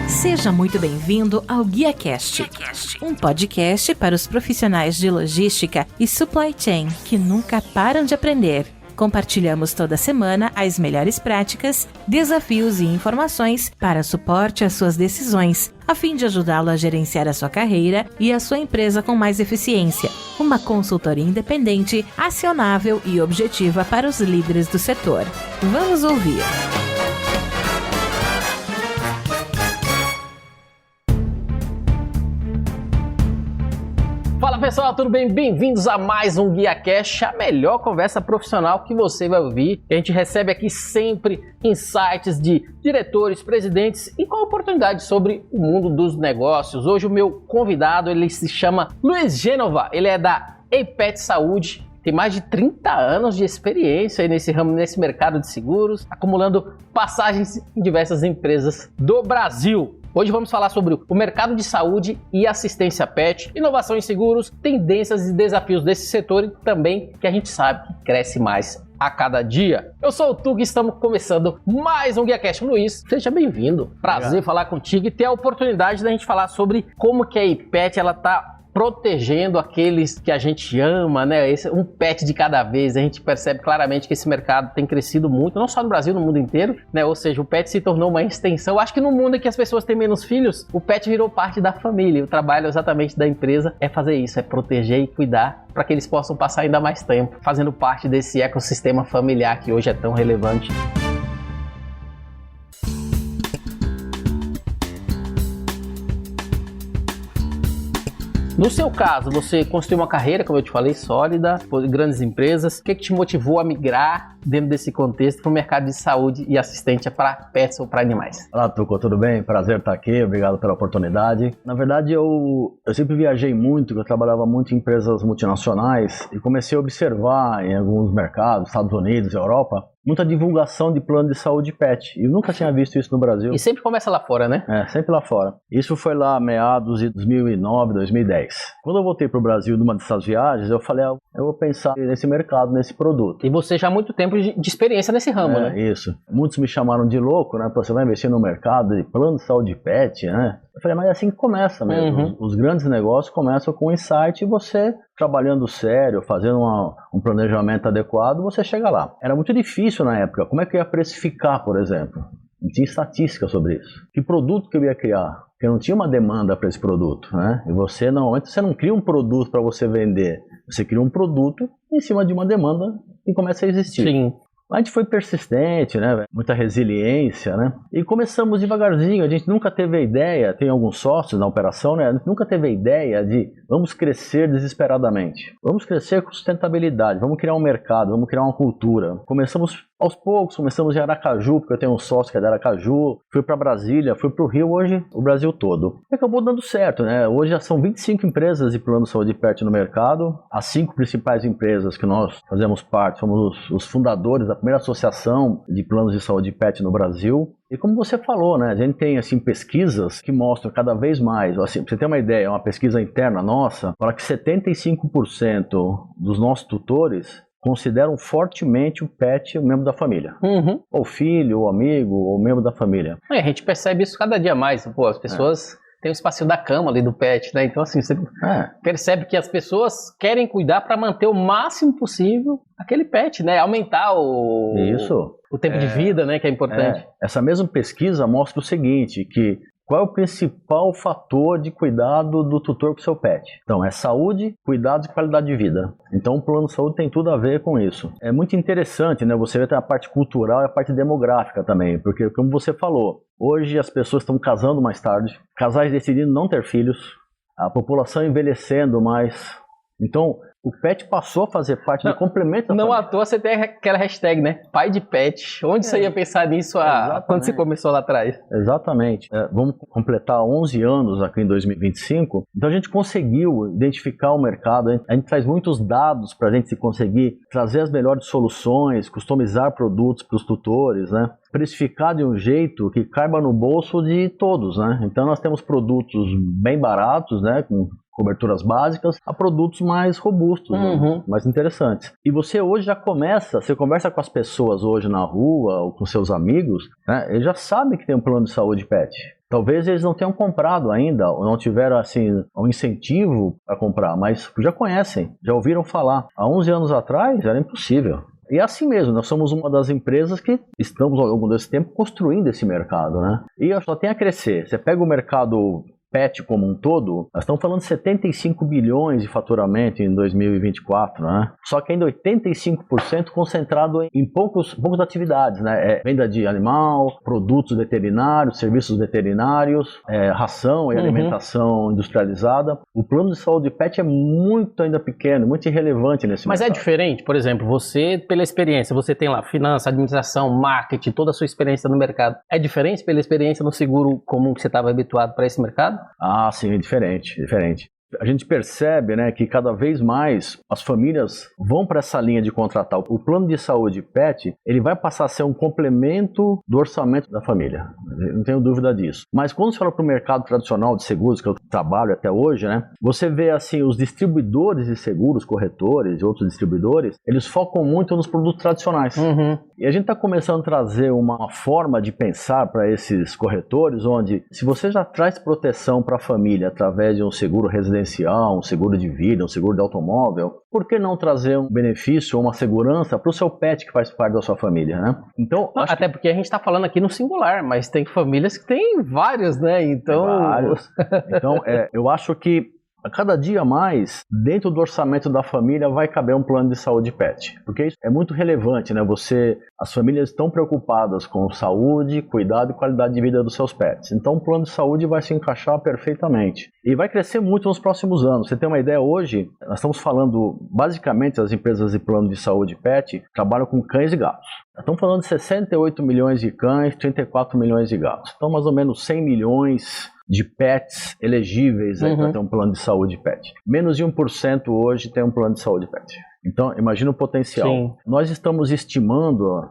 Seja muito bem-vindo ao GuiaCast, um podcast para os profissionais de logística e supply chain que nunca param de aprender. Compartilhamos toda semana as melhores práticas, desafios e informações para suporte às suas decisões, a fim de ajudá-lo a gerenciar a sua carreira e a sua empresa com mais eficiência. Uma consultoria independente, acionável e objetiva para os líderes do setor. Vamos ouvir! Fala pessoal, tudo bem? Bem-vindos a mais um GuiaCast, a melhor conversa profissional que você vai ouvir. A gente recebe aqui sempre insights de diretores, presidentes e com a oportunidade sobre o mundo dos negócios. Hoje o meu convidado, ele se chama Luiz Gênova, ele é da Eipet Saúde. Tem mais de 30 anos de experiência aí nesse ramo, nesse mercado de seguros, acumulando passagens em diversas empresas do Brasil. Hoje vamos falar sobre o mercado de saúde e assistência pet, inovação em seguros, tendências e desafios desse setor e também que a gente sabe que cresce mais a cada dia. Eu sou o Tug e estamos começando mais um GuiaCast. Luiz, seja bem-vindo. Prazer falar contigo e ter a oportunidade da gente falar sobre como que a Eipet ela tá protegendo aqueles que a gente ama, né? Um pet de cada vez. A gente percebe claramente que esse mercado tem crescido muito, não só no Brasil, no mundo inteiro, né? Ou seja, o pet se tornou uma extensão. Acho que no mundo em que as pessoas têm menos filhos, o pet virou parte da família. O trabalho exatamente da empresa é fazer isso, é proteger e cuidar para que eles possam passar ainda mais tempo fazendo parte desse ecossistema familiar que hoje é tão relevante. No seu caso, você construiu uma carreira, como eu te falei, sólida, por grandes empresas. O que te motivou a migrar dentro desse contexto para o mercado de saúde e assistência para pets ou para animais? Olá, Tuco, tudo bem? Prazer estar aqui, obrigado pela oportunidade. Na verdade, eu sempre viajei muito, eu trabalhava muito em empresas multinacionais e comecei a observar em alguns mercados, Estados Unidos, Europa, muita divulgação de plano de saúde pet. E eu nunca tinha visto isso no Brasil. E sempre começa lá fora, né? É, sempre lá fora. Isso foi lá meados de 2009, 2010. Quando eu voltei para o Brasil numa dessas viagens, eu falei, eu vou pensar nesse mercado, nesse produto. E você já há muito tempo de experiência nesse ramo, né? Isso. Muitos me chamaram de louco, né? Você vai investir no mercado de plano de saúde pet, né? Eu falei, mas é assim que começa mesmo. Uhum. Os grandes negócios começam com um insight e você, trabalhando sério, fazendo um planejamento adequado, você chega lá. Era muito difícil na época. Como é que eu ia precificar, por exemplo? Não tinha estatística sobre isso. Que produto que eu ia criar? Porque não tinha uma demanda para esse produto, né? E você, normalmente, você não cria um produto para você vender. Você cria um produto em cima de uma demanda que começa a existir. Sim. A gente foi persistente, né? Muita resiliência, né? E começamos devagarzinho. A gente nunca teve a ideia, tem alguns sócios na operação, né? A gente nunca teve a ideia de vamos crescer desesperadamente. Vamos crescer com sustentabilidade, vamos criar um mercado, vamos criar uma cultura. Começamos aos poucos, começamos em Aracaju, porque eu tenho um sócio que é de Aracaju, fui para Brasília, fui para o Rio, hoje o Brasil todo. E acabou dando certo, né? Hoje já são 25 empresas de plano de saúde pet no mercado. As 5 principais empresas que nós fazemos parte, somos os fundadores da primeira associação de planos de saúde pet no Brasil. E como você falou, né, a gente tem assim, pesquisas que mostram cada vez mais, assim, pra você ter uma ideia, uma pesquisa interna nossa, fala que 75% dos nossos tutores consideram fortemente o pet um membro da família. Uhum. Ou filho, ou amigo, ou membro da família. A gente percebe isso cada dia mais. Pô, as pessoas têm o espacinho da cama ali do pet, né? Então, assim, você percebe que as pessoas querem cuidar para manter o máximo possível aquele pet, né? Aumentar o tempo de vida, né? Que é importante. Essa mesma pesquisa mostra o seguinte, que qual é o principal fator de cuidado do tutor com o seu pet? Então, é saúde, cuidados e qualidade de vida. Então, o plano de saúde tem tudo a ver com isso. É muito interessante, né? Você vê a parte cultural e a parte demográfica também, porque, como você falou, hoje as pessoas estão casando mais tarde, casais decidindo não ter filhos, a população envelhecendo mais. Então, o pet passou a fazer parte do complemento da Não família. à toa você tem aquela hashtag, né? Pai de pet. Onde você ia pensar nisso quando você começou lá atrás? Exatamente. Vamos completar 11 anos aqui em 2025. Então a gente conseguiu identificar o mercado. A gente traz muitos dados para a gente conseguir trazer as melhores soluções, customizar produtos para os tutores, né? Precificar de um jeito que caiba no bolso de todos, né? Então nós temos produtos bem baratos, né? Com coberturas básicas, a produtos mais robustos, né? Mais interessantes. E você hoje já você conversa com as pessoas hoje na rua ou com seus amigos, né? Eles já sabem que tem um plano de saúde pet. Talvez eles não tenham comprado ainda, ou não tiveram assim, um incentivo para comprar, mas já conhecem, já ouviram falar. Há 11 anos atrás era impossível. E é assim mesmo, nós somos uma das empresas que estamos ao longo desse tempo construindo esse mercado, né? E só tem a crescer. Você pega o mercado pet como um todo, nós estamos falando de 75 bilhões de faturamento em 2024, né? Só que ainda 85% concentrado em poucas atividades, né? Venda de animal, produtos veterinários, serviços veterinários, ração e alimentação industrializada. O plano de saúde pet é muito ainda pequeno, muito irrelevante nesse mercado. Mas é diferente, por exemplo, você, pela experiência, você tem lá finança, administração, marketing, toda a sua experiência no mercado. É diferente pela experiência no seguro comum que você estava habituado para esse mercado? Ah, sim, é diferente. A gente percebe, né, que cada vez mais as famílias vão para essa linha de contratar. O plano de saúde pet, ele vai passar a ser um complemento do orçamento da família. Não tenho dúvida disso. Mas quando você fala para o mercado tradicional de seguros, que eu trabalho até hoje, né, você vê assim, os distribuidores de seguros, corretores e outros distribuidores, eles focam muito nos produtos tradicionais. E a gente está começando a trazer uma forma de pensar para esses corretores, onde se você já traz proteção para a família através de um seguro residencial, um seguro de vida, um seguro de automóvel, por que não trazer um benefício ou uma segurança para o seu pet que faz parte da sua família, né? Então, até porque a gente está falando aqui no singular, mas tem famílias que têm vários, né? Então, eu acho que a cada dia mais, dentro do orçamento da família, vai caber um plano de saúde pet. Porque isso é muito relevante, né? As famílias estão preocupadas com saúde, cuidado e qualidade de vida dos seus pets. Então, o plano de saúde vai se encaixar perfeitamente. E vai crescer muito nos próximos anos. Você tem uma ideia, hoje, nós estamos falando, basicamente, as empresas de plano de saúde pet trabalham com cães e gatos. Estamos falando de 68 milhões de cães, 34 milhões de gatos. Então, mais ou menos 100 milhões de pets elegíveis para ter um plano de saúde pet. Menos de 1% hoje tem um plano de saúde pet. Então, imagina o potencial. Sim. Nós estamos estimando,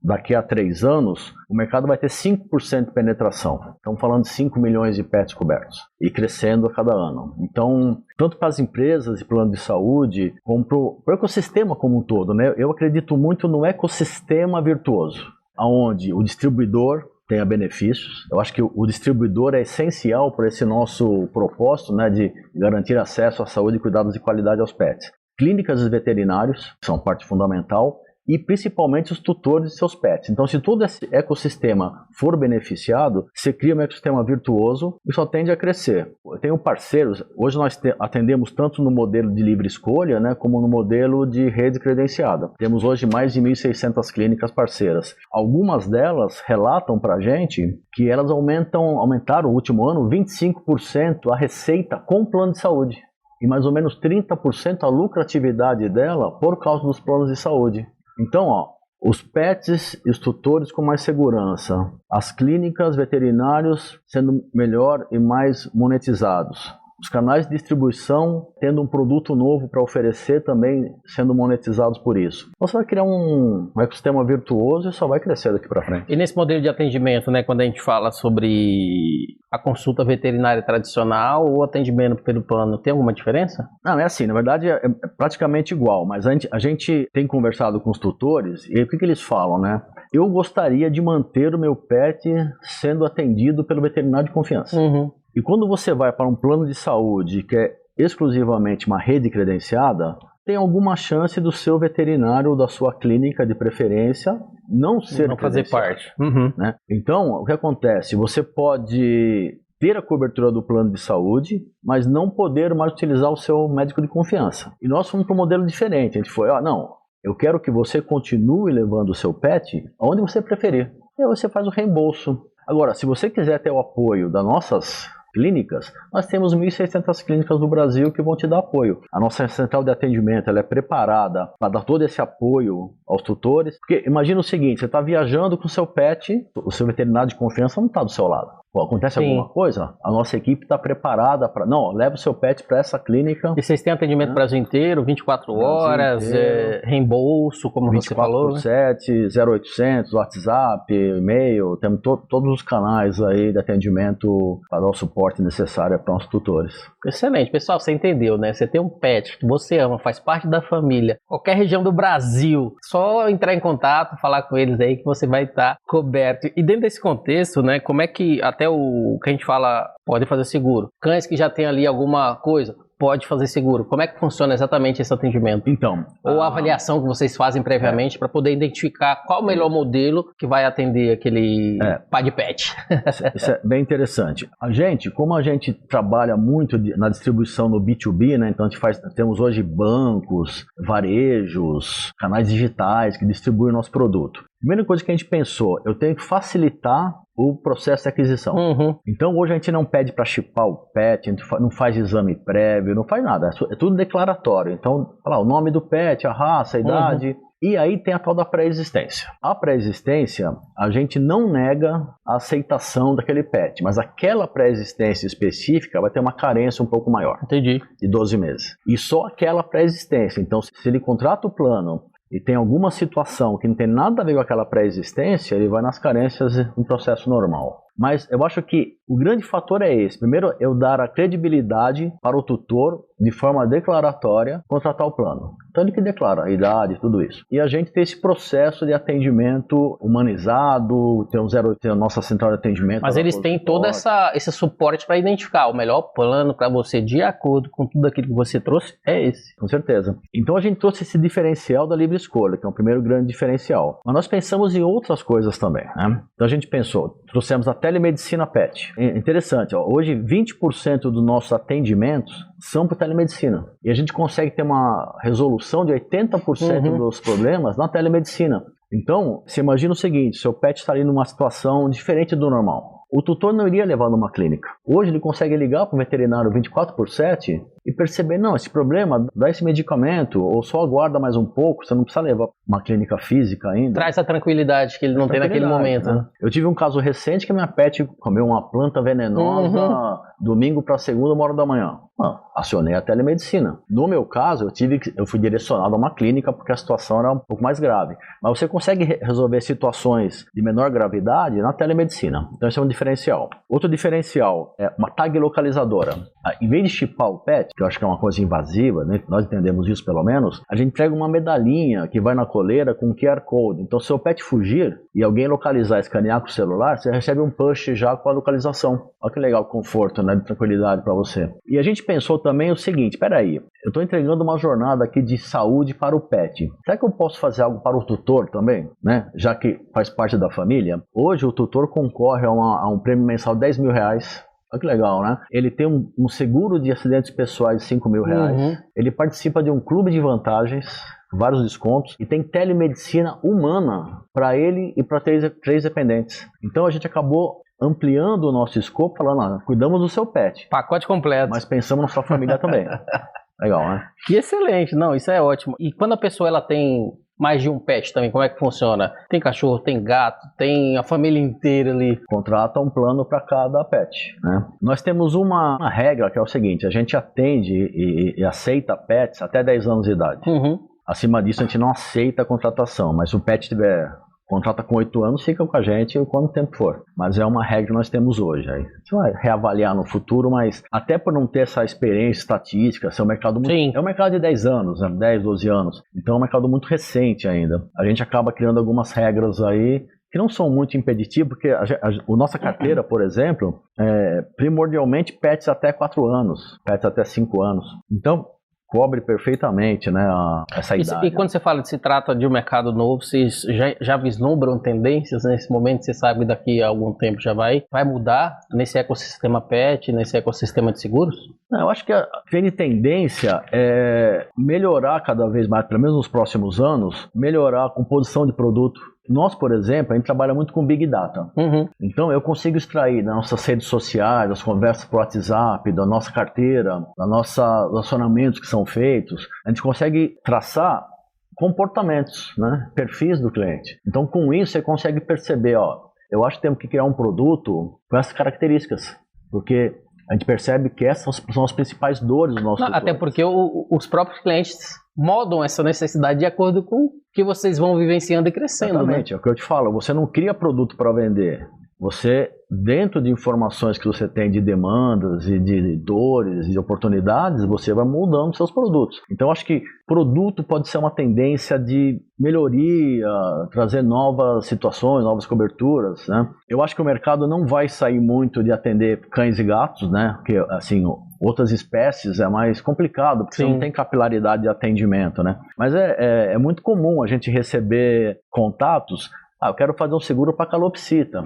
daqui a 3 anos, o mercado vai ter 5% de penetração. Estamos falando de 5 milhões de pets cobertos. E crescendo a cada ano. Então, tanto para as empresas de plano de saúde, como para o ecossistema como um todo, né? Eu acredito muito no ecossistema virtuoso, onde o distribuidor tenha benefícios. Eu acho que o distribuidor é essencial para esse nosso propósito, né, de garantir acesso à saúde e cuidados de qualidade aos pets. Clínicas e veterinários são parte fundamental, e principalmente os tutores de seus pets. Então, se todo esse ecossistema for beneficiado, você cria um ecossistema virtuoso e só tende a crescer. Eu tenho parceiros, hoje nós atendemos tanto no modelo de livre escolha, né, como no modelo de rede credenciada. Temos hoje mais de 1.600 clínicas parceiras. Algumas delas relatam para a gente que elas aumentaram no último ano 25% a receita com plano de saúde. E mais ou menos 30% a lucratividade dela por causa dos planos de saúde. Então, os pets e os tutores com mais segurança, as clínicas, veterinários sendo melhor e mais monetizados, os canais de distribuição tendo um produto novo para oferecer também sendo monetizados por isso. Então, você vai criar um ecossistema virtuoso e só vai crescer daqui para frente. E nesse modelo de atendimento, né, quando a gente fala sobre a consulta veterinária tradicional ou atendimento pelo plano, tem alguma diferença? Não, é assim, na verdade é praticamente igual, mas a gente tem conversado com os tutores e o que eles falam, né? Eu gostaria de manter o meu pet sendo atendido pelo veterinário de confiança. E quando você vai para um plano de saúde que é exclusivamente uma rede credenciada, tem alguma chance do seu veterinário ou da sua clínica de preferência não fazer parte. Né? Então, o que acontece? Você pode ter a cobertura do plano de saúde, mas não poder mais utilizar o seu médico de confiança. E nós fomos para um modelo diferente. A gente foi, eu quero que você continue levando o seu pet aonde você preferir. E aí você faz o reembolso. Agora, se você quiser ter o apoio das nossas clínicas, nós temos 1.600 clínicas no Brasil que vão te dar apoio. A nossa central de atendimento ela é preparada para dar todo esse apoio aos tutores. Porque imagina o seguinte, você está viajando com o seu pet, o seu veterinário de confiança não está do seu lado. Pô, acontece Sim. alguma coisa, a nossa equipe está preparada para... Não, leva o seu pet para essa clínica. E vocês têm atendimento no Brasil inteiro, 24 horas, reembolso, como você falou, né? 24/7, 0800, WhatsApp, e-mail, temos todos os canais aí de atendimento para dar o suporte necessário para nossos tutores. Excelente. Pessoal, você entendeu, né? Você tem um pet que você ama, faz parte da família, qualquer região do Brasil, só entrar em contato, falar com eles aí que você vai estar coberto. E dentro desse contexto, né, como é que até o que a gente fala pode fazer seguro? Cães que já tem ali alguma coisa, pode fazer seguro. Como é que funciona exatamente esse atendimento? Então, Ou a avaliação que vocês fazem previamente para poder identificar qual o melhor modelo que vai atender aquele pai de pet. Isso é bem interessante. Como a gente trabalha muito na distribuição no B2B, né? Então temos hoje bancos, varejos, canais digitais que distribuem o nosso produto. Primeira coisa que a gente pensou, eu tenho que facilitar o processo de aquisição. Uhum. Então hoje a gente não pede para chipar o pet, a gente não faz exame prévio, não faz nada, é tudo declaratório. Então, o nome do pet, a raça, a idade, e aí tem a tal da pré-existência. A pré-existência, a gente não nega a aceitação daquele pet, mas aquela pré-existência específica vai ter uma carência um pouco maior. Entendi. De 12 meses. E só aquela pré-existência. Então, se ele contrata o plano e tem alguma situação que não tem nada a ver com aquela pré-existência, ele vai nas carências no processo normal. Mas eu acho que o grande fator é esse. Primeiro, eu dar a credibilidade para o tutor, de forma declaratória, contratar o plano. Então ele que declara a idade, tudo isso. E a gente tem esse processo de atendimento humanizado, tem a nossa central de atendimento. Mas eles têm todo esse suporte para identificar o melhor plano para você, de acordo com tudo aquilo que você trouxe, é esse. Com certeza. Então a gente trouxe esse diferencial da livre escolha, que é o primeiro grande diferencial. Mas nós pensamos em outras coisas também, né? Então a gente trouxemos a telemedicina pet. É interessante, hoje 20% dos nossos atendimentos são por telemedicina. E a gente consegue ter uma resolução de 80% dos problemas na telemedicina. Então, você imagina o seguinte, seu pet está ali numa situação diferente do normal. O tutor não iria levar numa clínica. Hoje ele consegue ligar para o veterinário 24/7 e perceber, não, esse problema, dá esse medicamento, ou só aguarda mais um pouco, você não precisa levar uma clínica física ainda. Traz a tranquilidade que ele não tem naquele momento. Né? Eu tive um caso recente que a minha pet comeu uma planta venenosa domingo para segunda, 1h da manhã. Acionei a telemedicina. No meu caso, eu fui direcionado a uma clínica porque a situação era um pouco mais grave. Mas você consegue resolver situações de menor gravidade na telemedicina. Então esse é um diferencial. Outro diferencial é uma tag localizadora. Em vez de chipar o pet, que eu acho que é uma coisa invasiva, né? Nós entendemos isso pelo menos, a gente entrega uma medalhinha que vai na coleira com QR Code. Então se o pet fugir e alguém localizar, escanear com o celular, você recebe um push já com a localização. Olha que legal, conforto, né? De tranquilidade para você. E a gente pensou também o seguinte, peraí, eu estou entregando uma jornada aqui de saúde para o pet. Será que eu posso fazer algo para o tutor também? Né? Já que faz parte da família. Hoje o tutor concorre a um prêmio mensal de R$10 mil. Olha que legal, né? Ele tem um seguro de acidentes pessoais de R$5 mil. Ele participa de um clube de vantagens, vários descontos, e tem telemedicina humana para ele e para três dependentes. Então a gente acabou ampliando o nosso escopo, falando, cuidamos do seu pet. Pacote completo. Mas pensamos na sua família também. Legal, né? Que excelente. Não, isso é ótimo. E quando a pessoa ela tem mais de um pet também, como é que funciona? Tem cachorro, tem gato, tem a família inteira ali. Contrata um plano para cada pet, né? Nós temos uma regra que é o seguinte, a gente atende e aceita pets até 10 anos de idade. Acima disso a gente não aceita a contratação, mas se o pet contrata com 8 anos, fica com a gente quanto tempo for. Mas é uma regra que nós temos hoje. Aí você vai reavaliar no futuro, mas até por não ter essa experiência estatística, é um mercado muito, é um mercado de 10 anos, né? 10, 12 anos. Então é um mercado muito recente ainda. A gente acaba criando algumas regras aí que não são muito impeditivas, porque a nossa carteira, por exemplo, é primordialmente pets até 4 anos, pets até 5 anos. Então, cobre perfeitamente, né, essa idade. E quando você fala que se trata de um mercado novo, vocês já vislumbram tendências nesse momento? Você sabe que daqui a algum tempo já vai mudar nesse ecossistema pet, nesse ecossistema de seguros? Não, eu acho que a grande tendência é melhorar cada vez mais, pelo menos nos próximos anos, melhorar a composição de produto. Nós, por exemplo, a gente trabalha muito com Big Data. Então eu consigo extrair das nossas redes sociais, das conversas por WhatsApp, da nossa carteira, dos nossos relacionamentos que são feitos, a gente consegue traçar comportamentos, né? Perfis do cliente. Então com isso você consegue perceber, eu acho que temos que criar um produto com essas características, porque a gente percebe que essas são as principais dores do nosso futuro. Até porque os próprios clientes moldam essa necessidade de acordo com o que vocês vão vivenciando e crescendo. Exatamente, né? É o que eu te falo, você não cria produto para vender. Você, dentro de informações que você tem de demandas e de dores e de oportunidades, você vai moldando seus produtos. Então, acho que produto pode ser uma tendência de melhoria, trazer novas situações, novas coberturas, né? Eu acho que o mercado não vai sair muito de atender cães e gatos, né? Porque, assim, outras espécies é mais complicado, porque você não tem capilaridade de atendimento, né? Mas é muito comum a gente receber contatos. Eu quero fazer um seguro para calopsita.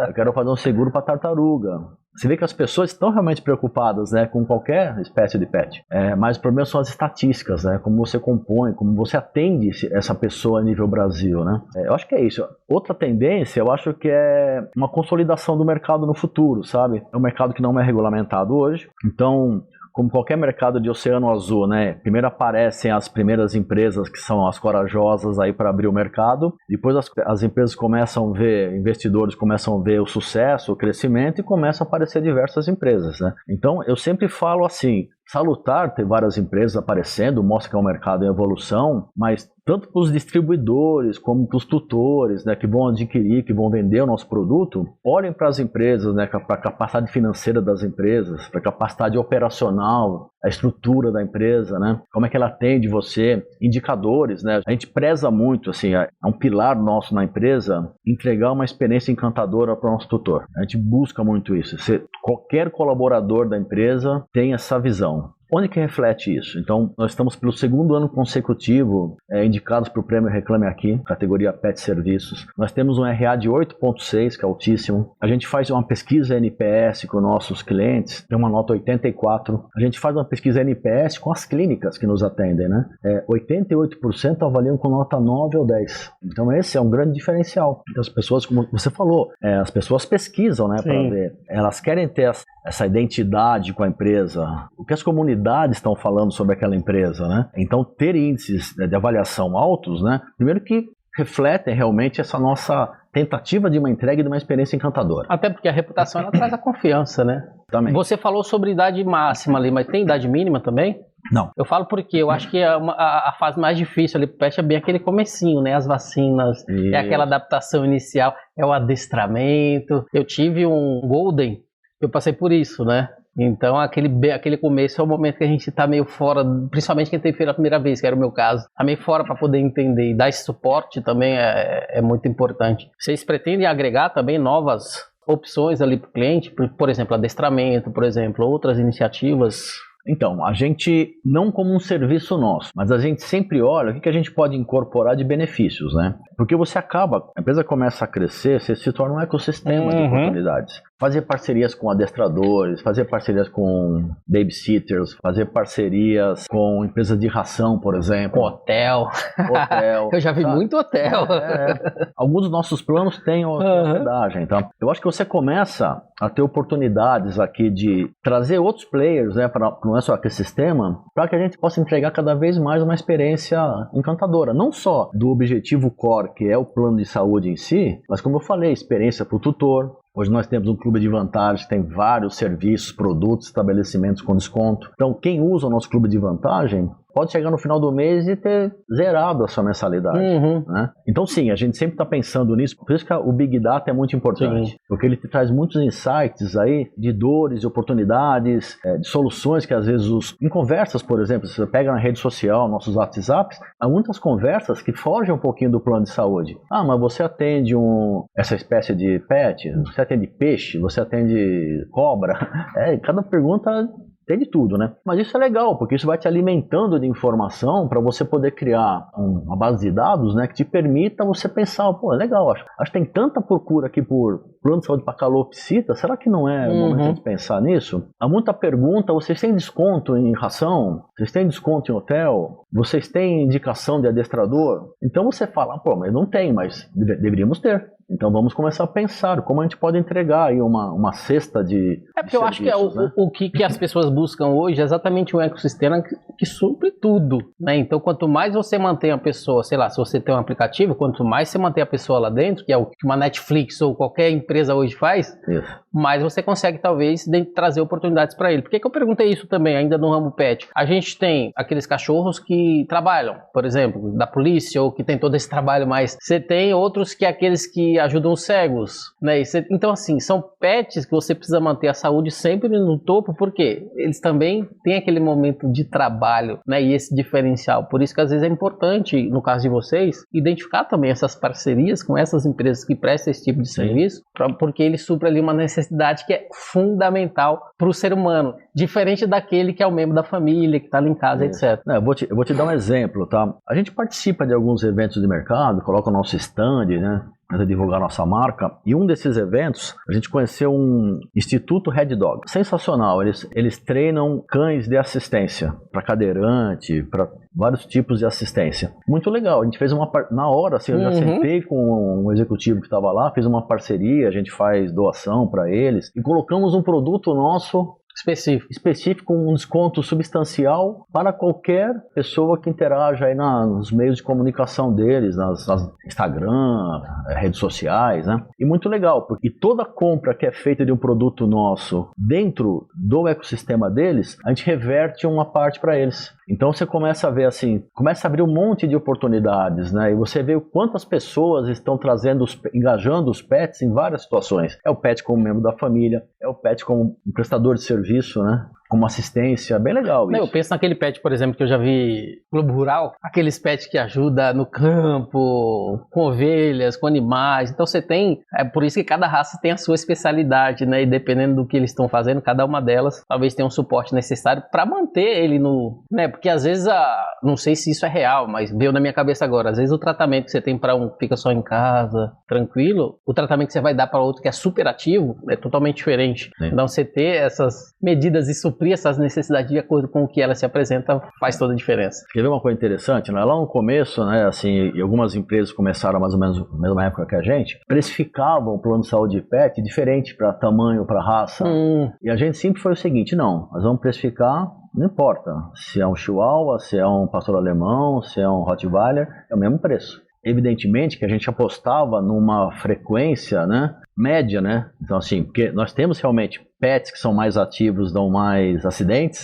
Eu quero fazer um seguro para tartaruga. Você vê que as pessoas estão realmente preocupadas, né, com qualquer espécie de pet. Mas o problema são as estatísticas, né? Como você compõe, como você atende essa pessoa a nível Brasil, né? Eu acho que é isso. Outra tendência, eu acho que é uma consolidação do mercado no futuro, sabe? É um mercado que não é regulamentado hoje. Então, como qualquer mercado de oceano azul, né? Primeiro aparecem as primeiras empresas que são as corajosas aí para abrir o mercado. Depois as empresas começam a ver, investidores começam a ver o sucesso, o crescimento e começam a aparecer diversas empresas, né? Então eu sempre falo assim, salutar ter várias empresas aparecendo, mostra que é um mercado em evolução, mas tanto para os distribuidores como para os tutores, né, que vão adquirir, que vão vender o nosso produto, olhem para as empresas, né, para a capacidade financeira das empresas, para a capacidade operacional, a estrutura da empresa, né, como é que ela atende você, indicadores, né, a gente preza muito, assim, é um pilar nosso na empresa, entregar uma experiência encantadora para o nosso tutor. A gente busca muito isso, qualquer colaborador da empresa tem essa visão. Onde que reflete isso? Então, nós estamos pelo segundo ano consecutivo indicados para o Prêmio Reclame Aqui, categoria Pet Serviços. Nós temos um RA de 8.6, que é altíssimo. A gente faz uma pesquisa NPS com nossos clientes, tem uma nota 84. A gente faz uma pesquisa NPS com as clínicas que nos atendem, né? 88% avaliam com nota 9 ou 10. Então, esse é um grande diferencial. Então, as pessoas, como você falou, as pessoas pesquisam, né, para ver. Elas querem ter essa identidade com a empresa. O que as comunidades estão falando sobre aquela empresa, né? Então, ter índices de avaliação altos, né? Primeiro que refletem realmente essa nossa tentativa de uma entrega e de uma experiência encantadora. Até porque a reputação ela traz a confiança, né? Também. Você falou sobre idade máxima ali, mas tem idade mínima também? Não. Eu falo porque eu acho que a fase mais difícil ali pro pet é bem aquele comecinho, né? As vacinas, Isso. É aquela adaptação inicial, é o adestramento. Eu tive um Golden, eu passei por isso, né? Então, aquele começo é o momento que a gente tá meio fora, principalmente quem teve a primeira vez, que era o meu caso. Tá meio fora para poder entender. E dar esse suporte também é muito importante. Vocês pretendem agregar também novas opções ali para o cliente? Por exemplo, adestramento, por exemplo, outras iniciativas? Então, a gente, não como um serviço nosso, mas a gente sempre olha o que a gente pode incorporar de benefícios, né? Porque a empresa começa a crescer, você se torna um ecossistema de oportunidades. Fazer parcerias com adestradores, fazer parcerias com babysitters, fazer parcerias com empresas de ração, por exemplo. Hotel. Eu já vi muito hotel. Alguns dos nossos planos têm hospedagem. Então, eu acho que você começa a ter oportunidades aqui de trazer outros players, né, para o nosso ecossistema, para que a gente possa entregar cada vez mais uma experiência encantadora. Não só do objetivo core, que é o plano de saúde em si, mas como eu falei, experiência para o tutor. Hoje nós temos um clube de vantagens que tem vários serviços, produtos, estabelecimentos com desconto. Então, quem usa o nosso clube de vantagem pode chegar no final do mês e ter zerado a sua mensalidade. Né? Então, sim, a gente sempre está pensando nisso. Por isso que o Big Data é muito importante. Sim. Porque ele te traz muitos insights aí de dores, de oportunidades, de soluções que às vezes em conversas, por exemplo, você pega na rede social, nossos WhatsApps, há muitas conversas que fogem um pouquinho do plano de saúde. Mas você atende essa espécie de pet, você atende peixe, você atende cobra. Cada pergunta tem de tudo, né? Mas isso é legal, porque isso vai te alimentando de informação para você poder criar uma base de dados, né, que te permita você pensar, é legal, acho que tem tanta procura aqui por plano de saúde para calopsita, será que não é o momento de pensar nisso? Há muita pergunta, vocês têm desconto em ração? Vocês têm desconto em hotel? Vocês têm indicação de adestrador? Então você fala, mas não tem, mas deveríamos ter. Então vamos começar a pensar como a gente pode entregar aí uma cesta de porque eu acho que o que as pessoas buscam hoje é exatamente um ecossistema que supre tudo, né? Então quanto mais você mantém a pessoa, sei lá, se você tem um aplicativo, quanto mais você mantém a pessoa lá dentro, que é o que uma Netflix ou qualquer empresa hoje faz, mais você consegue talvez trazer oportunidades para ele. Por que eu perguntei isso também, ainda no ramo pet? A gente tem aqueles cachorros que trabalham, por exemplo, da polícia, ou que tem todo esse trabalho, mas você tem outros que é aqueles que ajudam os cegos, né? Então assim, são pets que você precisa manter a saúde sempre no topo, porque eles também têm aquele momento de trabalho, né? E esse diferencial. Por isso que às vezes é importante, no caso de vocês, identificar também essas parcerias com essas empresas que prestam esse tipo de serviço, porque ele supre ali uma necessidade que é fundamental para o ser humano, diferente daquele que é o membro da família, que está ali em casa, etc. Eu vou te dar um exemplo, tá? A gente participa de alguns eventos de mercado, coloca o nosso stand, né? Para divulgar nossa marca, e um desses eventos a gente conheceu um Instituto Red Dog, sensacional. Eles treinam cães de assistência para cadeirante, para vários tipos de assistência, muito legal. A gente fez na hora, assim, eu já sentei com um executivo que estava lá, fiz uma parceria, a gente faz doação para eles e colocamos um produto nosso específico, com um desconto substancial para qualquer pessoa que interaja aí nos meios de comunicação deles, nas Instagram, redes sociais, né? E muito legal, porque toda compra que é feita de um produto nosso dentro do ecossistema deles, a gente reverte uma parte para eles. Então você começa a ver assim, começa a abrir um monte de oportunidades, né? E você vê o quantas pessoas estão engajando os pets em várias situações. É o pet como membro da família, é o pet como um prestador de serviço, né? Como assistência, bem legal isso. Eu penso naquele pet, por exemplo, que eu já vi no Globo Rural, aqueles pets que ajudam no campo, com ovelhas, com animais. Então você tem, é por isso que cada raça tem a sua especialidade, né? E dependendo do que eles estão fazendo, cada uma delas talvez tenha um suporte necessário para manter ele no, né? Porque às vezes, não sei se isso é real, mas veio na minha cabeça agora, às vezes o tratamento que você tem para um que fica só em casa, tranquilo, o tratamento que você vai dar para outro que é super ativo é totalmente diferente. Sim. Então você ter essas medidas e suprir essas necessidades de acordo com o que ela se apresenta faz toda a diferença. Quer ver uma coisa interessante? Né? Lá no começo, né, assim, e algumas empresas começaram mais ou menos na mesma época que a gente, precificavam o plano de saúde de pet diferente para tamanho, para raça. E a gente sempre foi o seguinte, não, nós vamos precificar, não importa se é um chihuahua, se é um pastor alemão, se é um Rottweiler, é o mesmo preço. Evidentemente que a gente apostava numa frequência, né, média, né? Então assim, porque nós temos realmente pets que são mais ativos, dão mais acidentes,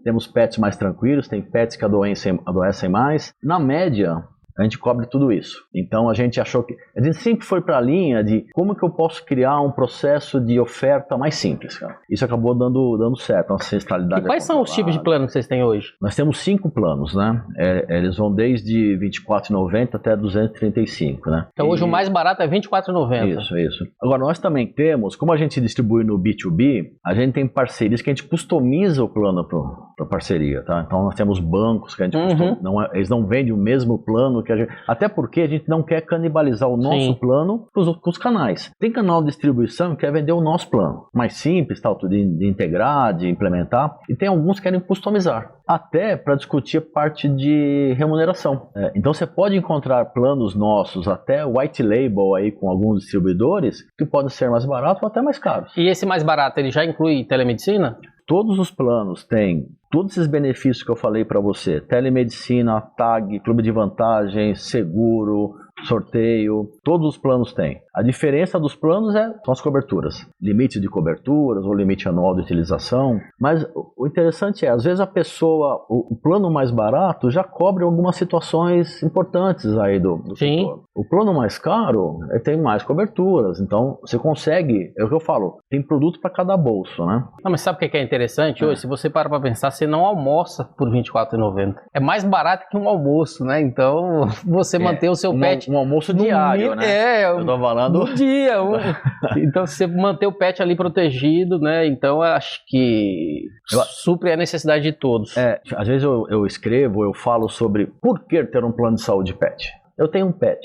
temos pets mais tranquilos, tem pets que adoecem mais. Na média, a gente cobre tudo isso. Então a gente achou que... A gente sempre foi para a linha de como que eu posso criar um processo de oferta mais simples, cara. Isso acabou dando certo, a ancestralidade. E quais são os tipos de plano que vocês têm hoje? Nós temos 5 planos, né? Eles vão desde R$ 24,90 até R$ 235, né? Então hoje o mais barato é R$ 24,90. Isso. Agora nós também temos, como a gente distribui no B2B, a gente tem parcerias que a gente customiza o plano para parceria, tá? Então nós temos bancos que a gente eles não vendem o mesmo plano que a gente, até porque a gente não quer canibalizar o nosso plano com os canais. Tem canal de distribuição que quer vender o nosso plano, mais simples, tal, de integrar, de implementar, e tem alguns que querem customizar, até para discutir a parte de remuneração. Então você pode encontrar planos nossos, até white label aí com alguns distribuidores, que podem ser mais baratos ou até mais caros. E esse mais barato, ele já inclui telemedicina? Todos os planos têm todos esses benefícios que eu falei para você: telemedicina, tag, clube de vantagens, seguro, sorteio, todos os planos têm. A diferença dos planos são as coberturas, limite de coberturas ou limite anual de utilização. Mas o interessante às vezes a pessoa, o plano mais barato já cobre algumas situações importantes aí do setor. O plano mais caro tem mais coberturas, então você consegue, é o que eu falo, tem produto para cada bolso, né? Não, mas sabe o que é interessante hoje? Se você para pensar, você não almoça por R$ 24,90. É mais barato que um almoço, né? Então você manter o seu pet... Um almoço diário, né? Eu tô falando... Um dia. Então você manter o pet ali protegido, né? Então eu acho que supre a necessidade de todos. Às vezes eu escrevo, eu falo sobre por que ter um plano de saúde pet. Eu tenho um pet.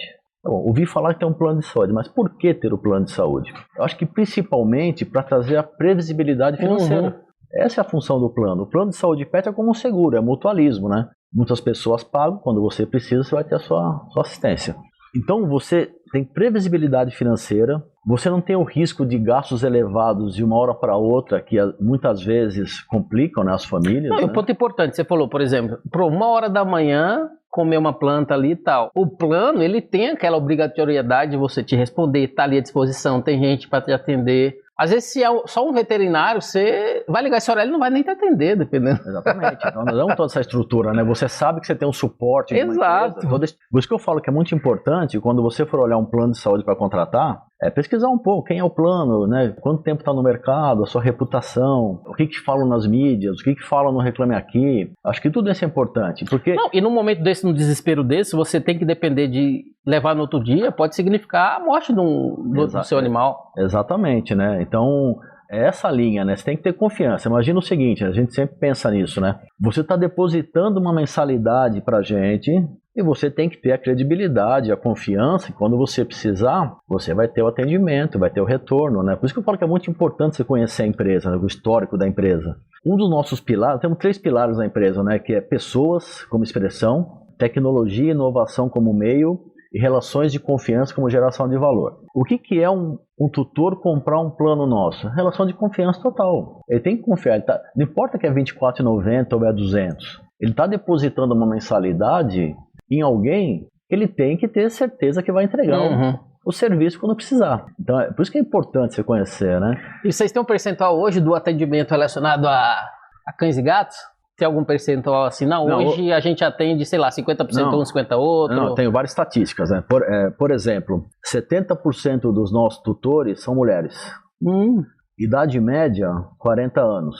Ouvi falar que tem um plano de saúde, mas por que ter o plano de saúde? Eu acho que principalmente para trazer a previsibilidade financeira. Essa é a função do plano. O plano de saúde pet é como um seguro, é mutualismo, né? Muitas pessoas pagam, quando você precisa, você vai ter a sua assistência. Então você tem previsibilidade financeira, você não tem o risco de gastos elevados de uma hora para outra, que muitas vezes complicam, né, as famílias. Não, né? um ponto importante, você falou, por exemplo, para 1h da manhã comer uma planta ali e tal. O plano, ele tem aquela obrigatoriedade de você te responder, tá ali à disposição, tem gente para te atender. Às vezes, se é só um veterinário, você vai ligar esse horário, ele não vai nem te atender, dependendo. Exatamente. Então, nós damos toda essa estrutura, né? Você sabe que você tem um suporte. Exato. Por isso que eu falo que é muito importante, quando você for olhar um plano de saúde para contratar, pesquisar um pouco quem é o plano, né? Quanto tempo está no mercado, a sua reputação, o que falam nas mídias, o que falam no Reclame Aqui. Acho que tudo isso é importante, porque... Não, e num momento desse, num desespero desse, você tem que depender de levar no outro dia, pode significar a morte do seu animal. Exatamente, né? Então, é essa linha, né? Você tem que ter confiança. Imagina o seguinte, a gente sempre pensa nisso, né? Você está depositando uma mensalidade para a gente e você tem que ter a credibilidade, a confiança, e quando você precisar, você vai ter o atendimento, vai ter o retorno, né? Por isso que eu falo que é muito importante você conhecer a empresa, né? O histórico da empresa. Um dos nossos pilares, temos 3 pilares na empresa, né? Que é pessoas como expressão, tecnologia e inovação como meio, e relações de confiança como geração de valor. O que é um tutor comprar um plano nosso? Relação de confiança total. Ele tem que confiar. Não importa que é R$24,90 ou é 200. Ele está depositando uma mensalidade em alguém que ele tem que ter certeza que vai entregar o serviço quando precisar. Então, por isso que é importante você conhecer, né? E vocês têm um percentual hoje do atendimento relacionado a cães e gatos? Tem algum percentual assim? Não, hoje a gente atende, sei lá, 50% um, 50% outro. Não, tenho várias estatísticas, né? Por exemplo, 70% dos nossos tutores são mulheres. Idade média, 40 anos.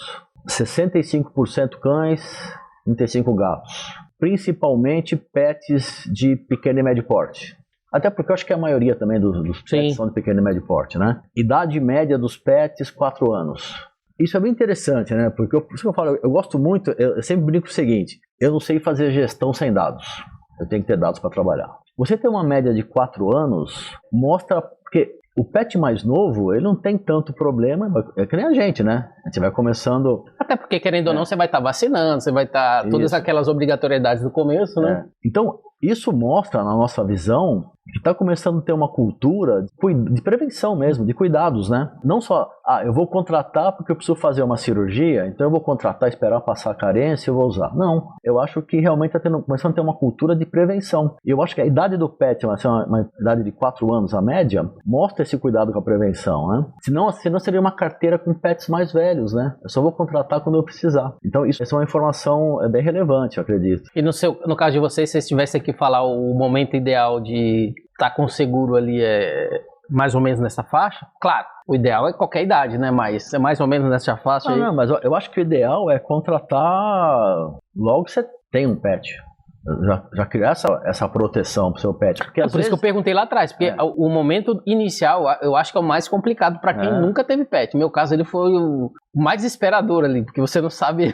65% cães, 35% gatos. Principalmente pets de pequeno e médio porte. Até porque eu acho que a maioria também dos pets são de pequeno e médio porte, né? Idade média dos pets, 4 anos. Isso é bem interessante, né? Porque por isso que eu falo, eu gosto muito, eu sempre brinco o seguinte, eu não sei fazer gestão sem dados. Eu tenho que ter dados para trabalhar. Você ter uma média de 4 anos, mostra, porque o pet mais novo, ele não tem tanto problema, é que nem a gente, né? A gente vai começando... Até porque, querendo ou não, você vai estar vacinando, você vai estar... Todas aquelas obrigatoriedades do começo, né? Então, isso mostra, na nossa visão, que está começando a ter uma cultura de prevenção mesmo, de cuidados, né? Não só, eu vou contratar porque eu preciso fazer uma cirurgia, então eu vou contratar, esperar passar a carência e eu vou usar. Não, eu acho que realmente está começando a ter uma cultura de prevenção. E eu acho que a idade do pet, uma idade de 4 anos, a média, mostra esse cuidado com a prevenção, né? Senão seria uma carteira com pets mais velhos, né? Eu só vou contratar quando eu precisar. Então, isso é uma informação bem relevante, eu acredito. E no caso de vocês, se vocês tivessem que falar o momento ideal de estar com seguro ali, mais ou menos nessa faixa? Claro, o ideal é qualquer idade, né? Mas é mais ou menos nessa faixa aí. Não, mas eu acho que o ideal é contratar logo que você tem um pet. Já criar essa proteção para o seu pet. Porque, por isso que eu perguntei lá atrás, porque o momento inicial eu acho que é o mais complicado para quem nunca teve pet. No meu caso, ele foi o mais desesperador ali, porque você não sabe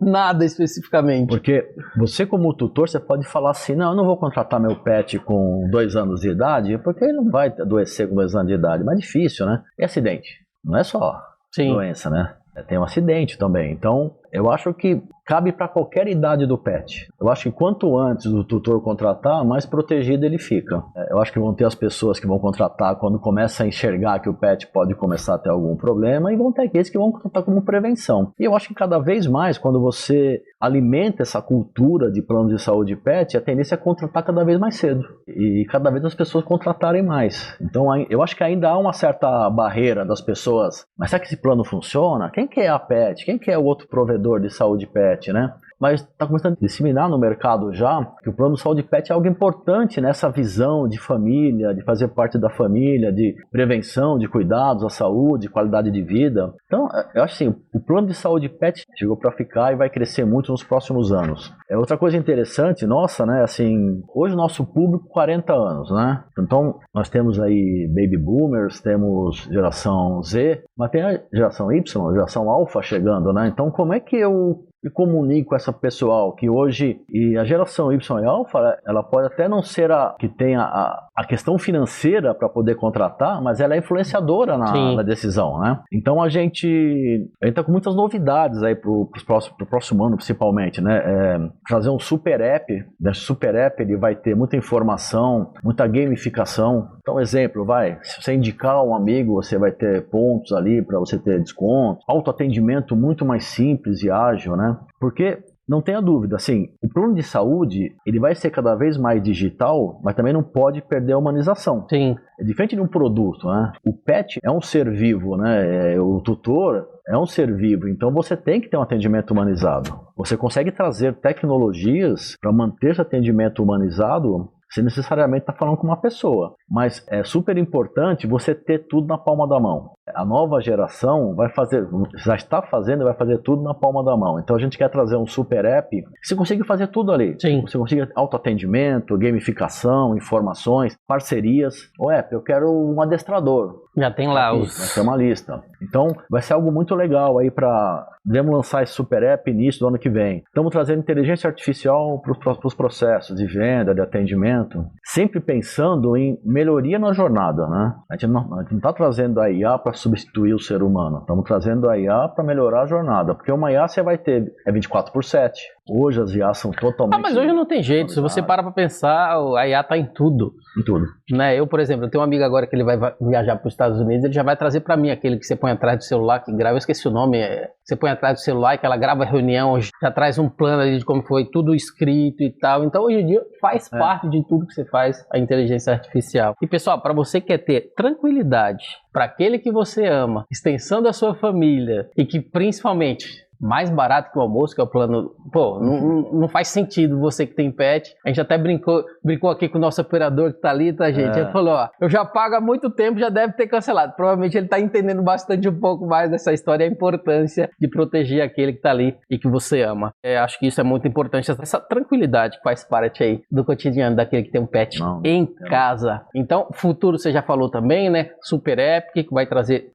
nada especificamente. Porque você, como tutor, você pode falar assim, não, eu não vou contratar meu pet com 2 anos de idade, porque ele não vai adoecer com 2 anos de idade. Mas é difícil, né? E acidente? Não é só doença, né? Tem um acidente também. Então, eu acho que cabe para qualquer idade do pet. Eu acho que quanto antes o tutor contratar, mais protegido ele fica. Eu acho que vão ter as pessoas que vão contratar quando começa a enxergar que o pet pode começar a ter algum problema, e vão ter aqueles que vão contratar como prevenção. E eu acho que cada vez mais, quando você alimenta essa cultura de plano de saúde pet, a tendência é contratar cada vez mais cedo. E cada vez as pessoas contratarem mais. Então, eu acho que ainda há uma certa barreira das pessoas. Mas será que esse plano funciona? Quem que é a pet? Quem que é o outro provedor de saúde pet, né? Mas está começando a disseminar no mercado já que o plano de saúde pet é algo importante nessa visão de família, de fazer parte da família, de prevenção, de cuidados à saúde, qualidade de vida. Então, eu acho assim, o plano de saúde pet chegou para ficar e vai crescer muito nos próximos anos. Outra coisa interessante, nossa, né, assim, hoje o nosso público 40 anos, né? Então, nós temos aí baby boomers, temos geração Z, mas tem a geração Y, a geração alfa chegando, né? Então, como é que eu me comunico com essa pessoal que hoje, e a geração Y e Alpha, ela pode até não ser a que tem a questão financeira para poder contratar, mas ela é influenciadora na decisão, né? Então a gente está com muitas novidades aí pro próximo ano, principalmente, né? Fazer um super app. Nesse super app ele vai ter muita informação, muita gamificação. Então, exemplo, se você indicar um amigo, você vai ter pontos ali para você ter desconto. Autoatendimento muito mais simples e ágil, né? Porque não tenha dúvida, assim, o plano de saúde, ele vai ser cada vez mais digital, mas também não pode perder a humanização. Sim. É diferente de um produto, né? O pet é um ser vivo, né? O tutor é um ser vivo, então você tem que ter um atendimento humanizado. Você consegue trazer tecnologias para manter esse atendimento humanizado sem necessariamente estar falando com uma pessoa. Mas é super importante você ter tudo na palma da mão. A nova geração já está fazendo e vai fazer tudo na palma da mão. Então a gente quer trazer um super app que você consiga fazer tudo ali. Sim. Você consiga autoatendimento, gamificação, informações, parcerias. O app, eu quero um adestrador. Já tem lá Vai ter uma lista. Então vai ser algo muito legal aí para... Devemos lançar esse super app início do ano que vem. Estamos trazendo inteligência artificial para os processos de venda, de atendimento, sempre pensando em melhoria na jornada, né? A gente não está trazendo a IA para substituir o ser humano. Estamos trazendo a IA para melhorar a jornada. Porque uma IA você vai ter 24/7. Hoje as IAs são totalmente... mas hoje não tem jeito. Se você para pensar, a IA está em tudo. Em tudo. Né? Eu, por exemplo, eu tenho um amigo agora que ele vai viajar para os Estados Unidos, ele já vai trazer para mim aquele que você põe atrás do celular, que grava, eu esqueci o nome, você põe atrás do celular e que ela grava a reunião, já traz um plano ali de como foi tudo escrito e tal. Então, hoje em dia, faz parte de tudo que você faz a inteligência artificial. E, pessoal, para você que quer ter tranquilidade, para aquele que você ama, extensão da sua família e que, principalmente... mais barato que o almoço, que é o plano... Pô, não faz sentido você que tem pet. A gente até brincou aqui com o nosso operador que tá ali, tá, gente? Ele falou, eu já pago há muito tempo, já deve ter cancelado. Provavelmente ele tá entendendo bastante um pouco mais dessa história, a importância de proteger aquele que tá ali e que você ama. Acho que isso é muito importante, essa tranquilidade que faz parte aí do cotidiano daquele que tem um pet em casa. Então, futuro você já falou também, né? Super app, que vai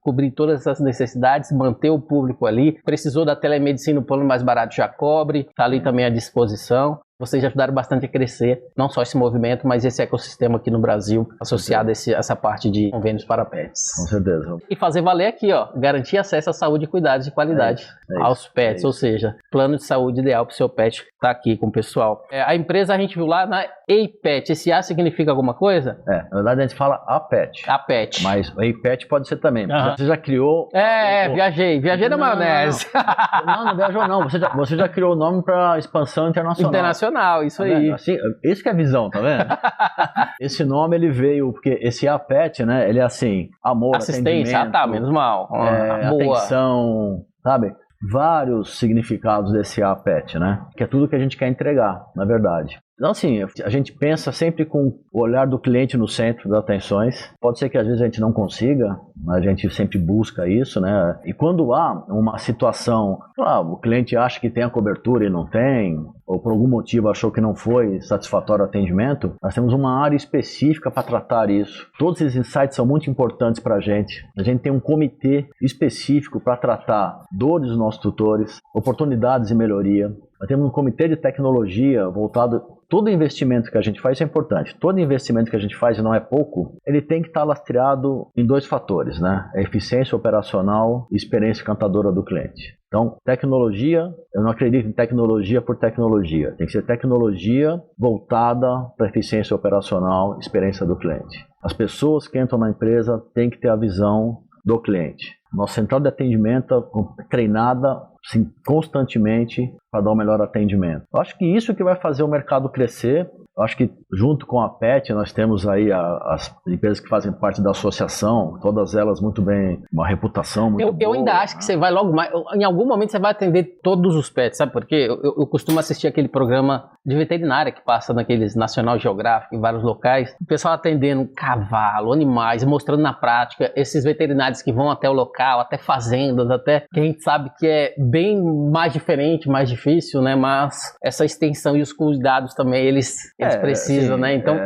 cobrir todas essas necessidades, manter o público ali. Precisou da telemedicina, o plano mais barato já cobre, tá ali também à disposição. Vocês já ajudaram bastante a crescer, não só esse movimento, mas esse ecossistema aqui no Brasil, associado a essa parte de convênios para pets. Com certeza. E fazer valer aqui, garantir acesso à saúde e cuidados de qualidade aos pets, ou seja, plano de saúde ideal para o seu pet, tá aqui com o pessoal. A empresa a gente viu lá na A-Pet, esse A significa alguma coisa? Na verdade a gente fala A-Pet. A-Pet. Mas A-Pet pode ser também. Você já criou... Viajei na maionese. Não viajou não, você já criou o nome para expansão internacional. Isso aí. Assim, esse que é a visão, tá vendo? Esse nome ele veio, porque esse A-Pet, né? Ele é assim, amor, assistência, atendimento, menos mal. atenção, sabe? Vários significados desse A-Pet, né? Que é tudo que a gente quer entregar, na verdade. Então, assim, a gente pensa sempre com o olhar do cliente no centro das atenções. Pode ser que às vezes a gente não consiga, mas a gente sempre busca isso, né? E quando há uma situação, o cliente acha que tem a cobertura e não tem, ou por algum motivo achou que não foi satisfatório o atendimento, nós temos uma área específica para tratar isso. Todos esses insights são muito importantes para a gente. A gente tem um comitê específico para tratar dores dos nossos tutores, oportunidades de melhoria. Nós temos um comitê de tecnologia voltado... Todo investimento que a gente faz, isso é importante, todo investimento que a gente faz, e não é pouco, ele tem que estar lastreado em 2 fatores, né? A eficiência operacional e experiência encantadora do cliente. Então, tecnologia, eu não acredito em tecnologia por tecnologia. Tem que ser tecnologia voltada para eficiência operacional e experiência do cliente. As pessoas que entram na empresa têm que ter a visão do cliente. Nossa central de atendimento é treinada assim, constantemente para dar o melhor atendimento. Eu acho que isso que vai fazer o mercado crescer. Eu acho que junto com a PET nós temos aí as empresas que fazem parte da associação, todas elas muito bem, uma reputação muito boa. Eu ainda acho que você vai logo mais, em algum momento você vai atender todos os pets, sabe por quê? Eu costumo assistir aquele programa de veterinária que passa naqueles National Geographic em vários locais, o pessoal atendendo cavalo, animais, mostrando na prática esses veterinários que vão até o local, até fazendas, até que a gente sabe que é bem mais diferente, mais difícil, né? Mas essa extensão e os cuidados também, eles precisam, né? Então,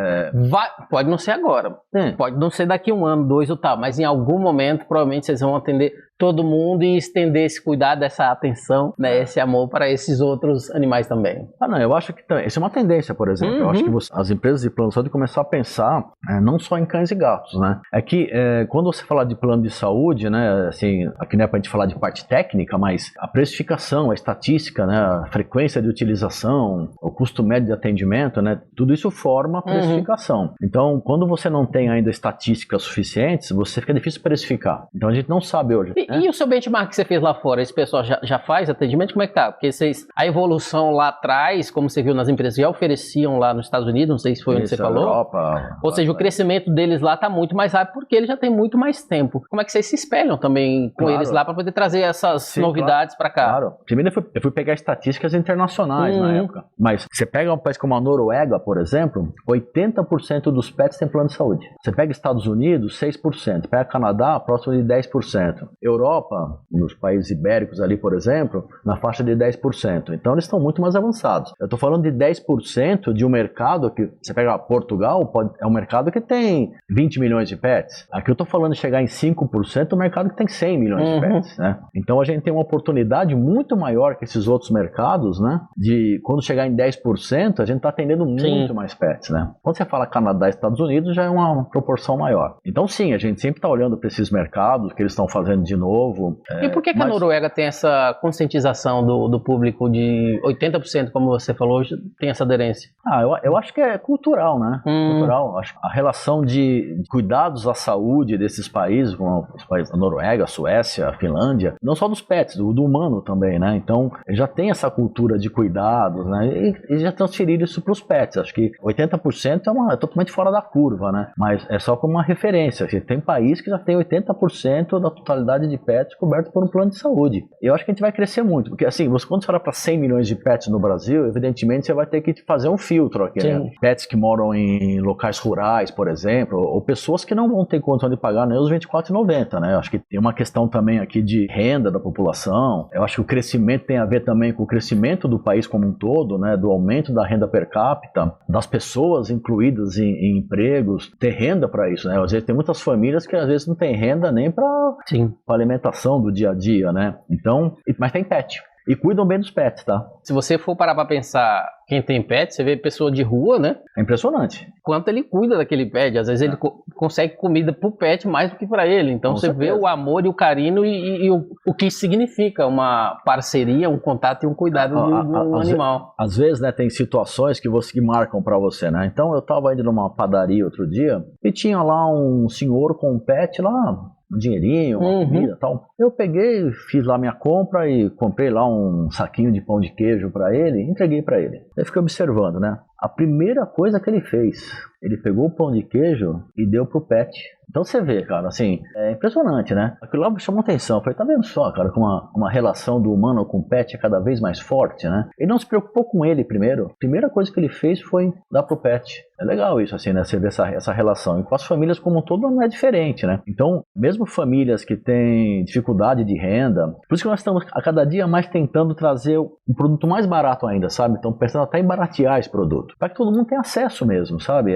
pode não ser agora, pode não ser daqui a 1 ano, 2 ou tal, mas em algum momento, provavelmente, vocês vão atender todo mundo e estender esse cuidado, essa atenção, né, esse amor para esses outros animais também. Não, eu acho que isso é uma tendência, por exemplo. Eu acho que as empresas de plano de saúde começar a pensar não só em cães e gatos, né? É que quando você fala de plano de saúde, né, assim, aqui não é pra gente falar de parte técnica, mas a precificação, a estatística, né, a frequência de utilização, o custo médio de atendimento, né, tudo isso forma a precificação. Então, quando você não tem ainda estatísticas suficientes, você fica difícil precificar. Então, a gente não sabe hoje. E o seu benchmark que você fez lá fora, esse pessoal já faz atendimento? Como é que tá? Porque a evolução lá atrás, como você viu nas empresas, já ofereciam lá nos Estados Unidos, não sei se foi onde você falou. Europa, ou seja, o crescimento deles lá tá muito mais rápido porque eles já têm muito mais tempo. Como é que vocês se espelham também com eles lá para poder trazer essas novidades para cá? Claro. Primeiro eu fui pegar estatísticas internacionais na época. Mas você pega um país como a Noruega, por exemplo, 80% dos pets têm plano de saúde. Você pega Estados Unidos, 6%. Pega Canadá, próximo de 10%. Europa, nos países ibéricos ali, por exemplo, na faixa de 10%. Então eles estão muito mais avançados. Eu estou falando de 10% de um mercado que, você pega Portugal, é um mercado que tem 20 milhões de pets. Aqui eu estou falando de chegar em 5%, um mercado que tem 100 milhões de pets, né? Então a gente tem uma oportunidade muito maior que esses outros mercados, né? De quando chegar em 10%, a gente está atendendo muito mais pets, né? Quando você fala Canadá e Estados Unidos, já é uma proporção maior. Então sim, a gente sempre está olhando para esses mercados, que eles estão fazendo de novo. E por que a Noruega tem essa conscientização do público de 80%, como você falou, tem essa aderência? Eu acho que é cultural, né? Cultural. Acho que a relação de cuidados à saúde desses países, como os países da Noruega, a Suécia, a Finlândia, não só dos pets, do humano também, né? Então, já tem essa cultura de cuidados, né? E já transferiram isso para os pets. Acho que 80% é totalmente fora da curva, né? Mas é só como uma referência. Tem país que já tem 80% da totalidade de pets coberto por um plano de saúde. Eu acho que a gente vai crescer muito, porque assim, quando você olha para 100 milhões de pets no Brasil, evidentemente você vai ter que fazer um filtro aqui, né? Pets que moram em locais rurais, por exemplo, ou pessoas que não vão ter condição de pagar nem os R$24,90, né? Eu acho que tem uma questão também aqui de renda da população. Eu acho que o crescimento tem a ver também com o crescimento do país como um todo, né? Do aumento da renda per capita, das pessoas incluídas em empregos, ter renda para isso, né? Às vezes tem muitas famílias que às vezes não tem renda nem para alimentação do dia a dia, né? Então, mas tem pet. E cuidam bem dos pets, tá? Se você for parar pra pensar, quem tem pet, você vê pessoa de rua, né? É impressionante. Quanto ele cuida daquele pet. Às vezes ele consegue comida pro pet mais do que pra ele. Então você vê o amor e o carinho e o que significa uma parceria, um contato e um cuidado do animal. Às vezes, né, tem situações que marcam pra você, né? Então eu tava indo numa padaria outro dia e tinha lá um senhor com um pet lá, um dinheirinho, uma comida e tal. Eu peguei, fiz lá minha compra e comprei lá um saquinho de pão de queijo para ele e entreguei para ele. Aí fiquei observando, né? A primeira coisa que ele fez, ele pegou o pão de queijo e deu pro pet. Então você vê, cara, assim, é impressionante, né? Aquilo lá me chamou atenção. Eu falei, tá vendo só, cara, como uma relação do humano com o pet é cada vez mais forte, né? Ele não se preocupou com ele primeiro. A primeira coisa que ele fez foi dar pro pet. É legal isso, assim, né? Você vê essa relação. E com as famílias como um todo não é diferente, né? Então, mesmo famílias que têm dificuldade de renda, por isso que nós estamos a cada dia mais tentando trazer um produto mais barato ainda, sabe? Então, pensando até em baratear esse produto, para que todo mundo tenha acesso mesmo, sabe?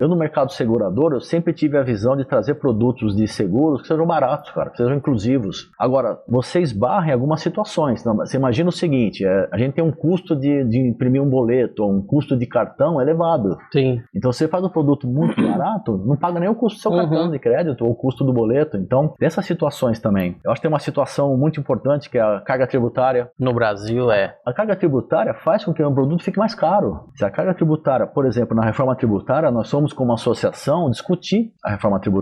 Eu no mercado segurador, eu sempre tive a visão de trazer produtos de seguros que sejam baratos, cara, que sejam inclusivos. Agora, você esbarra em algumas situações. Não, você imagina o seguinte, a gente tem um custo de imprimir um boleto, ou um custo de cartão elevado. Sim. Então, você faz um produto muito barato, não paga nem o custo do seu cartão de crédito, ou o custo do boleto. Então, tem essas situações também. Eu acho que tem uma situação muito importante, que é a carga tributária. No Brasil, a carga tributária faz com que um produto fique mais caro. Se a carga tributária, por exemplo, na reforma tributária, nós fomos como associação discutir a reforma tributária.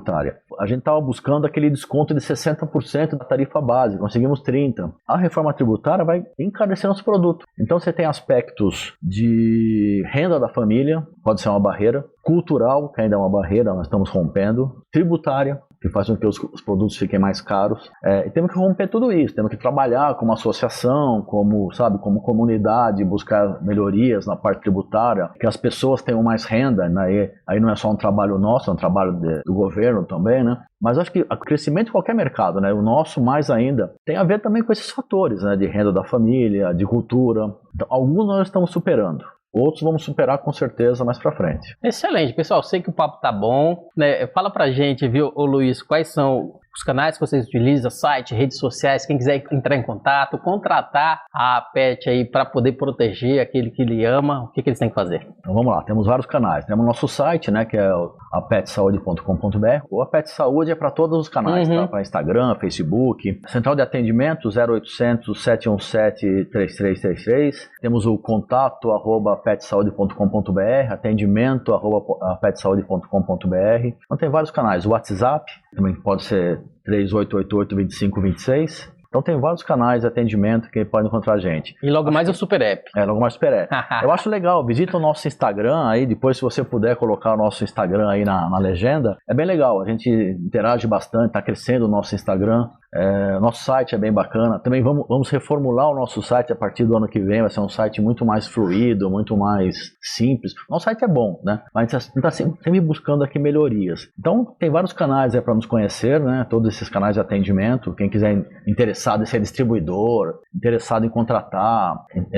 A gente estava buscando aquele desconto de 60% da tarifa base, conseguimos 30%. A reforma tributária vai encarecer nosso produto. Então você tem aspectos de renda da família, pode ser uma barreira, cultural, que ainda é uma barreira, nós estamos rompendo, tributária, que faz com que os produtos fiquem mais caros. E temos que romper tudo isso, temos que trabalhar como associação, como comunidade, buscar melhorias na parte tributária, que as pessoas tenham mais renda, né? Aí não é só um trabalho nosso, é um trabalho do governo também, né? Mas acho que o crescimento de qualquer mercado, né, o nosso mais ainda, tem a ver também com esses fatores, né, de renda da família, de cultura. Então, alguns nós estamos superando. Outros vamos superar com certeza mais pra frente. Excelente, pessoal. Sei que o papo tá bom, né? Fala pra gente, viu, ô Luiz, quais são os canais que vocês utilizam, site, redes sociais, quem quiser entrar em contato, contratar a Pet aí para poder proteger aquele que ele ama, o que eles têm que fazer? Então vamos lá, temos vários canais. Temos o nosso site, né, que é a petsaude.com.br. O A Pet Saúde é para todos os canais, tá? Para Instagram, Facebook. Central de atendimento 0800 717 3333. Temos o contato @petsaude.com.br, atendimento @petsaude.com.br. Então tem vários canais. O WhatsApp também pode ser 3888-2526. Então tem vários canais de atendimento que pode encontrar a gente. E logo mais o Super App. Logo mais o Super App. Eu acho legal, visita o nosso Instagram aí, depois se você puder colocar o nosso Instagram aí na legenda, é bem legal, a gente interage bastante, está crescendo o nosso Instagram. Nosso site é bem bacana. Também vamos reformular o nosso site a partir do ano que vem. Vai ser um site muito mais fluido, muito mais simples. Nosso site é bom, né? Mas a gente está sempre buscando aqui melhorias. Então tem vários canais para nos conhecer, né? Todos esses canais de atendimento. Quem quiser interessado em ser distribuidor, interessado em contratar,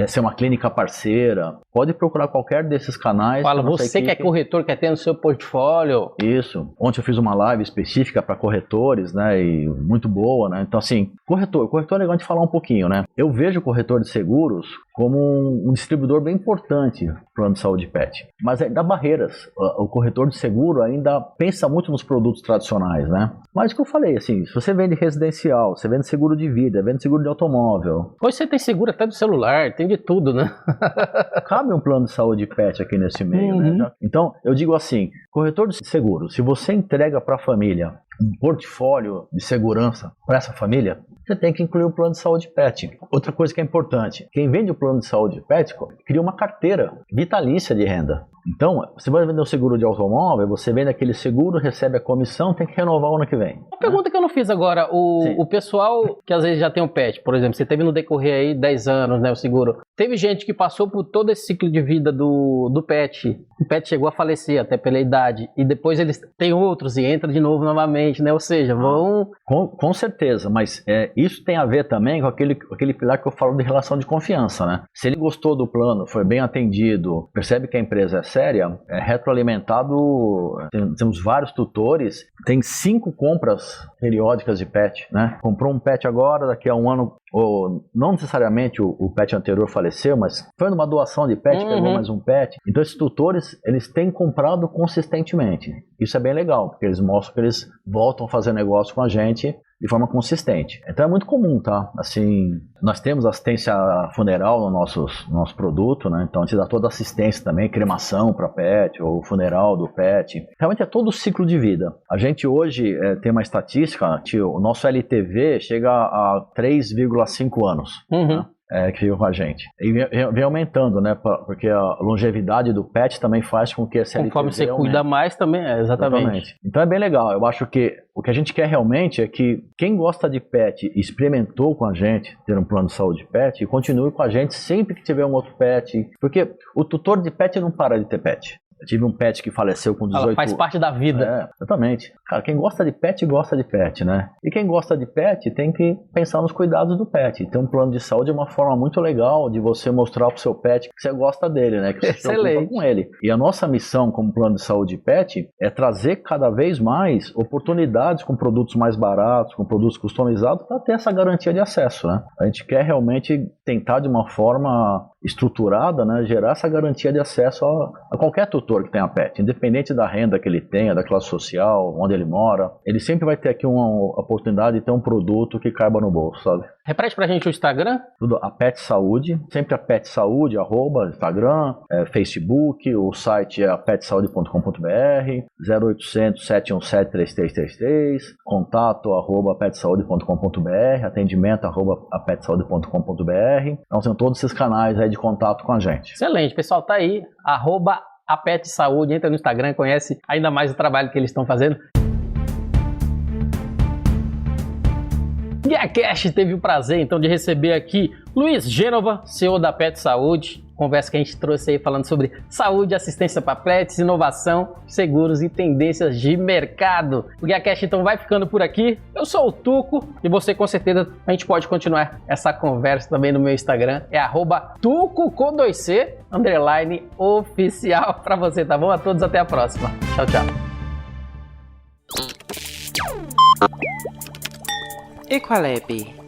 ser uma clínica parceira, pode procurar qualquer desses canais. Fala, você que é corretor, quer ter no seu portfólio. Isso. Ontem eu fiz uma live específica para corretores, né? E muito boa. Né? Então, assim, corretor é legal de falar um pouquinho, né? Eu vejo o corretor de seguros como um distribuidor bem importante para o plano de saúde pet, mas ainda há barreiras. O corretor de seguro ainda pensa muito nos produtos tradicionais, né? Mas o que eu falei, assim, se você vende residencial, você vende seguro de vida, vende seguro de automóvel. Hoje você tem seguro até do celular, tem de tudo, né? Cabe um plano de saúde pet aqui nesse meio, né? Então, eu digo assim, corretor de seguro, se você entrega para a família um portfólio de segurança para essa família, você tem que incluir o plano de saúde pet. Outra coisa que é importante, quem vende o plano de saúde pet cria uma carteira vitalícia de renda. Então, você vai vender um seguro de automóvel, você vende aquele seguro, recebe a comissão, tem que renovar o ano que vem. Uma pergunta que eu não fiz agora, o pessoal que às vezes já tem um pet, por exemplo, você teve no decorrer aí 10 anos, né, o seguro, teve gente que passou por todo esse ciclo de vida do pet, o pet chegou a falecer até pela idade, e depois eles têm outros e entra de novo novamente, né, ou seja, vão... Com certeza, mas isso tem a ver também com aquele pilar que eu falo de relação de confiança, né? Se ele gostou do plano, foi bem atendido, percebe que a empresa é séria, é retroalimentado, temos vários tutores, tem 5 compras periódicas de pet, né? Comprou um pet agora, daqui a um ano, ou não necessariamente o pet anterior faleceu, mas foi numa doação de pet, pegou mais um pet. Então esses tutores, eles têm comprado consistentemente. Isso é bem legal, porque eles mostram que eles voltam a fazer negócio com a gente de forma consistente. Então é muito comum, tá? Assim, nós temos assistência funeral no nosso produto, né? Então a gente dá toda a assistência também, cremação para pet, ou funeral do pet. Realmente é todo o ciclo de vida. A gente hoje tem uma estatística, o nosso LTV chega a 3,5 anos. Né? Que vive com a gente. E vem aumentando, né? Porque a longevidade do pet também faz com que esse LTV conforme você cuida mais também, exatamente. Então é bem legal. Eu acho que o que a gente quer realmente é que quem gosta de pet e experimentou com a gente ter um plano de saúde pet, continue com a gente sempre que tiver um outro pet. Porque o tutor de pet não para de ter pet. Eu tive um pet que faleceu com 18 anos. Faz parte da vida. Exatamente. Cara, quem gosta de pet, gosta de pet, né? E quem gosta de pet tem que pensar nos cuidados do pet. Ter um plano de saúde é uma forma muito legal de você mostrar pro seu pet que você gosta dele, né? Que você se preocupa com ele. E a nossa missão como plano de saúde pet é trazer cada vez mais oportunidades com produtos mais baratos, com produtos customizados, para ter essa garantia de acesso, né? A gente quer realmente tentar de uma forma estruturada, né, gerar essa garantia de acesso a qualquer tutor que tenha pet, independente da renda que ele tenha, da classe social, onde ele mora, ele sempre vai ter aqui uma oportunidade de ter um produto que caiba no bolso, sabe? Repete pra gente o Instagram. Tudo a Pet Saúde, sempre a Pet Saúde, Instagram, Facebook, o site é apetsaude.com.br, 0800 717 3333, contato @petsaude.com.br, atendimento @apetsaude.com.br. Então são todos esses canais aí de contato com a gente. Excelente, pessoal, tá aí, @apetsaúde, entra no Instagram, conhece ainda mais o trabalho que eles estão fazendo. GuiaCast teve o prazer, então, de receber aqui Luiz Gênova, CEO da Pet Saúde. Conversa que a gente trouxe aí falando sobre saúde, assistência para pets, inovação, seguros e tendências de mercado. O GuiaCast, então, vai ficando por aqui. Eu sou o Tuco e você, com certeza, a gente pode continuar essa conversa também no meu Instagram. É @tuco com 2C, _oficial para você, tá bom? A todos, até a próxima. Tchau, tchau. Equalab.